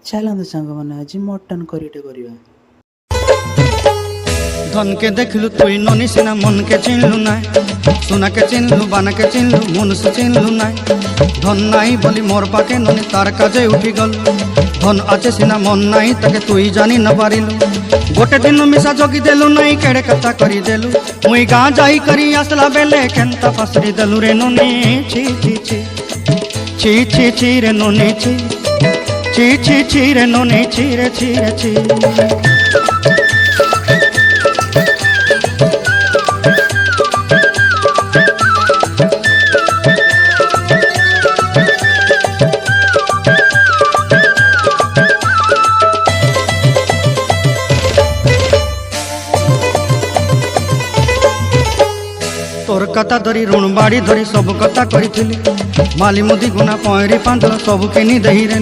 ଚାଲନ୍ତୁ ସାଙ୍ଗମାନେ ଆଜି ମଟନ କରିଟେ କରିବା। धन के देखलु तुई ननी सिना मन के चिन्हलु नाय, सुना के चिन्हलु बाना के चिन्हलु मुनुष चिन्हलु नाय। धन नाई बोली मोर पाके ननी तार काजे उठी गल, धन आचे सिना मन नाई ताके तुई जानी न पारिलु। गोटे दिन मिसा जोगी देलु नाई केड़े कथा करी देलु, मुई गाँ जाई करी आसला बेले केंता पसरी देलु रे ननी। छी छी छी छी छी छी रे ननी छी छी छी छी रे ननी छी रे छी रे छी। तोर कथा धरी ऋण बाड़ी धरी सब कथा करी, माली मुदी गुना पहरी पांच सब किनी दही रे।